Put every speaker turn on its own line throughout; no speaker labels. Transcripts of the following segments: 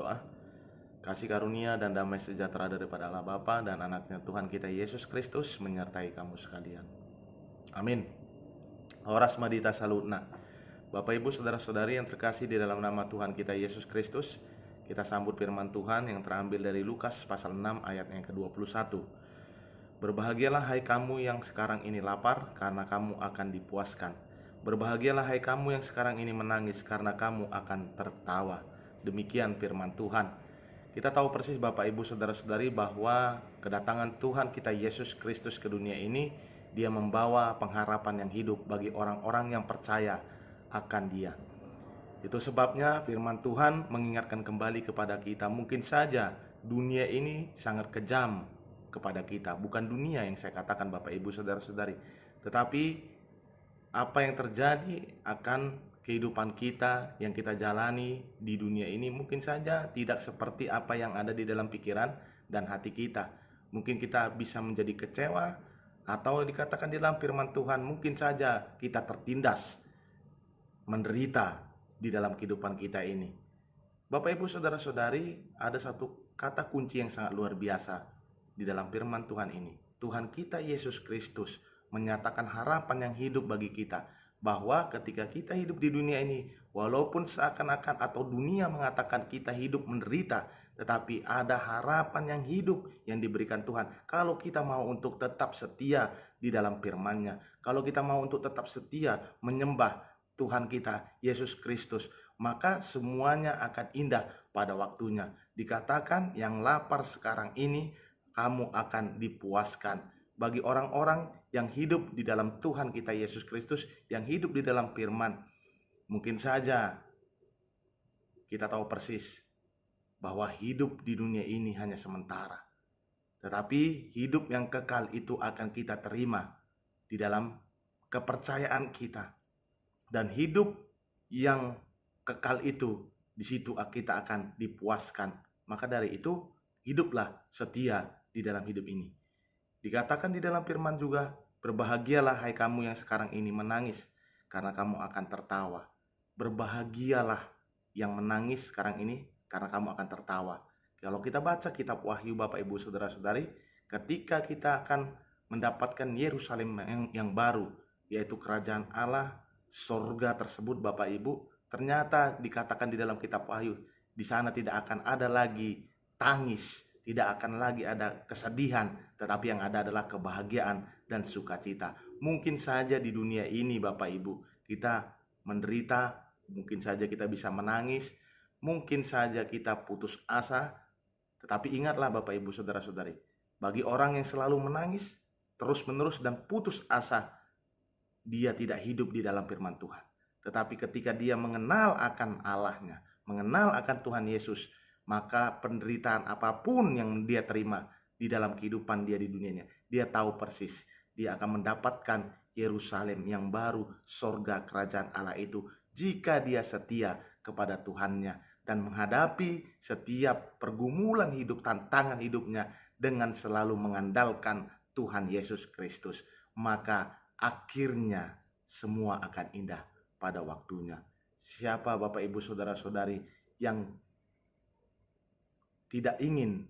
berdoa. Kasih karunia dan damai sejahtera daripada Allah Bapa dan anaknya Tuhan kita Yesus Kristus menyertai kamu sekalian. Amin. Horas Madita Salutna. Bapak Ibu Saudara-saudari yang terkasih di dalam nama Tuhan kita Yesus Kristus, kita sambut firman Tuhan yang terambil dari Lukas pasal 6 ayat yang ke-21. Berbahagialah hai kamu yang sekarang ini lapar, karena kamu akan dipuaskan. Berbahagialah hai kamu yang sekarang ini menangis, karena kamu akan tertawa. Demikian firman Tuhan. Kita tahu persis Bapak Ibu Saudara-saudari bahwa kedatangan Tuhan kita Yesus Kristus ke dunia ini, Dia membawa pengharapan yang hidup bagi orang-orang yang percaya akan Dia. Itu sebabnya firman Tuhan mengingatkan kembali kepada kita, mungkin saja dunia ini sangat kejam kepada kita. Bukan dunia yang saya katakan Bapak Ibu Saudara-saudari, tetapi apa yang terjadi akan kehidupan kita yang kita jalani di dunia ini mungkin saja tidak seperti apa yang ada di dalam pikiran dan hati kita. Mungkin kita bisa menjadi kecewa, atau dikatakan di dalam firman Tuhan mungkin saja kita tertindas, menderita di dalam kehidupan kita ini. Bapak Ibu Saudara-saudari, ada satu kata kunci yang sangat luar biasa di dalam firman Tuhan ini. Tuhan kita Yesus Kristus menyatakan harapan yang hidup bagi kita, bahwa ketika kita hidup di dunia ini, walaupun seakan-akan atau dunia mengatakan kita hidup menderita, tetapi ada harapan yang hidup yang diberikan Tuhan. Kalau kita mau untuk tetap setia di dalam firman-Nya, kalau kita mau untuk tetap setia menyembah Tuhan kita Yesus Kristus, maka semuanya akan indah pada waktunya. Dikatakan yang lapar sekarang ini, kamu akan dipuaskan. Bagi orang-orang yang hidup di dalam Tuhan kita Yesus Kristus, yang hidup di dalam firman, mungkin saja kita tahu persis bahwa hidup di dunia ini hanya sementara, tetapi hidup yang kekal itu akan kita terima di dalam kepercayaan kita. Dan hidup yang kekal itu, di situ kita akan dipuaskan. Maka dari itu, hiduplah setia di dalam hidup ini. Dikatakan di dalam firman juga, berbahagialah hai kamu yang sekarang ini menangis, karena kamu akan tertawa. Berbahagialah yang menangis sekarang ini, karena kamu akan tertawa. Kalau kita baca kitab Wahyu Bapak Ibu Saudara-saudari, ketika kita akan mendapatkan Yerusalem yang baru, yaitu kerajaan Allah, sorga tersebut Bapak Ibu, ternyata dikatakan di dalam kitab Wahyu, di sana tidak akan ada lagi tangis, tidak akan lagi ada kesedihan, tetapi yang ada adalah kebahagiaan dan sukacita. Mungkin saja di dunia ini Bapak Ibu, kita menderita, mungkin saja kita bisa menangis, mungkin saja kita putus asa, tetapi ingatlah Bapak Ibu Saudara-saudari, bagi orang yang selalu menangis, terus-menerus dan putus asa, dia tidak hidup di dalam firman Tuhan. Tetapi ketika dia mengenal akan Allahnya, mengenal akan Tuhan Yesus, maka penderitaan apapun yang dia terima di dalam kehidupan dia di dunianya, dia tahu persis dia akan mendapatkan Yerusalem yang baru, sorga kerajaan Allah itu, jika dia setia kepada Tuhannya dan menghadapi setiap pergumulan hidup, tantangan hidupnya dengan selalu mengandalkan Tuhan Yesus Kristus. Maka akhirnya semua akan indah pada waktunya. Siapa Bapak Ibu Saudara-saudari yang tidak ingin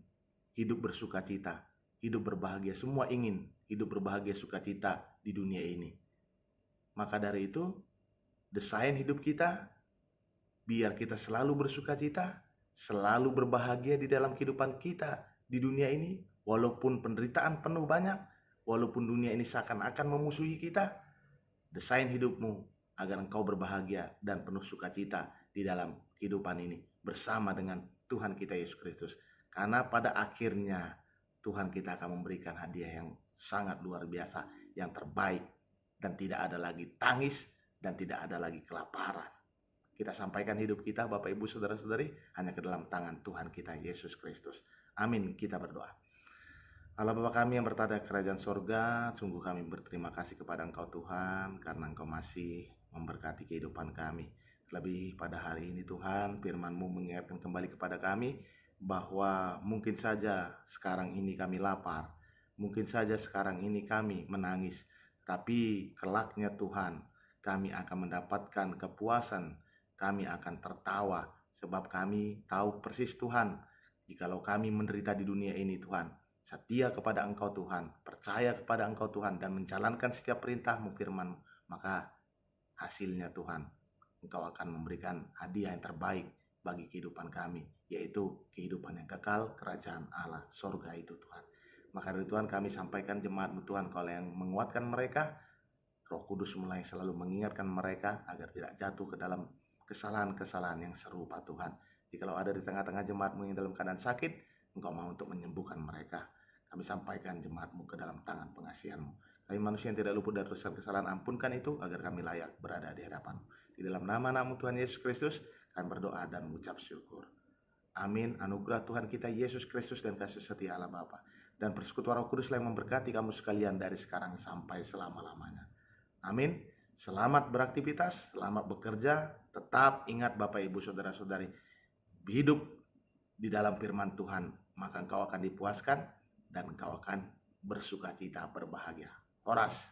hidup bersukacita, hidup berbahagia? Semua ingin hidup berbahagia, sukacita di dunia ini. Maka dari itu, desain hidup kita biar kita selalu bersukacita, selalu berbahagia di dalam kehidupan kita di dunia ini, walaupun penderitaan penuh banyak, walaupun dunia ini seakan-akan memusuhi kita. Desain hidupmu agar engkau berbahagia dan penuh sukacita di dalam kehidupan ini bersama dengan Tuhan kita Yesus Kristus. Karena pada akhirnya Tuhan kita akan memberikan hadiah yang sangat luar biasa, yang terbaik, dan tidak ada lagi tangis dan tidak ada lagi kelaparan. Kita sampaikan hidup kita Bapak Ibu Saudara-saudari hanya ke dalam tangan Tuhan kita Yesus Kristus. Amin. Kita berdoa. Allah Bapa kami yang berada di kerajaan sorga, sungguh kami berterima kasih kepada Engkau Tuhan, karena Engkau masih memberkati kehidupan kami. Lebih pada hari ini Tuhan, firman-Mu mengingatkan kembali kepada kami bahwa mungkin saja sekarang ini kami lapar, mungkin saja sekarang ini kami menangis, tapi kelaknya Tuhan, kami akan mendapatkan kepuasan, kami akan tertawa Sebab kami tahu persis Tuhan, jikalau kami menderita di dunia ini Tuhan, setia kepada Engkau Tuhan, percaya kepada Engkau Tuhan, dan menjalankan setiap perintah-Mu, firman-Mu, maka hasilnya Tuhan, Engkau akan memberikan hadiah yang terbaik bagi kehidupan kami, yaitu kehidupan yang kekal, kerajaan Allah, sorga itu Tuhan. Maka dari Tuhan kami sampaikan jemaat-Mu Tuhan, Kau yang menguatkan mereka, Roh Kudus mulai selalu mengingatkan mereka agar tidak jatuh ke dalam kesalahan-kesalahan yang serupa Tuhan. Jikalau ada di tengah-tengah jemaat-Mu yang dalam keadaan sakit, Engkau mau untuk menyembuhkan mereka. Kami sampaikan jemaat-Mu ke dalam tangan pengasihan-Mu. Kami manusia yang tidak luput dari dosa kesalahan, ampunkan itu agar kami layak berada di hadapan-Mu. Di dalam nama-Mu Tuhan Yesus Kristus, kami berdoa dan mengucap syukur. Amin. Anugerah Tuhan kita Yesus Kristus dan kasih setia Allah Bapa dan persekutuan Roh Kudus yang memberkati kamu sekalian dari sekarang sampai selama-lamanya. Amin. Selamat beraktivitas, selamat bekerja. Tetap ingat Bapak Ibu Saudara-saudari, hidup di dalam firman Tuhan, maka engkau akan dipuaskan dan engkau akan bersuka cita, berbahagia. Horas.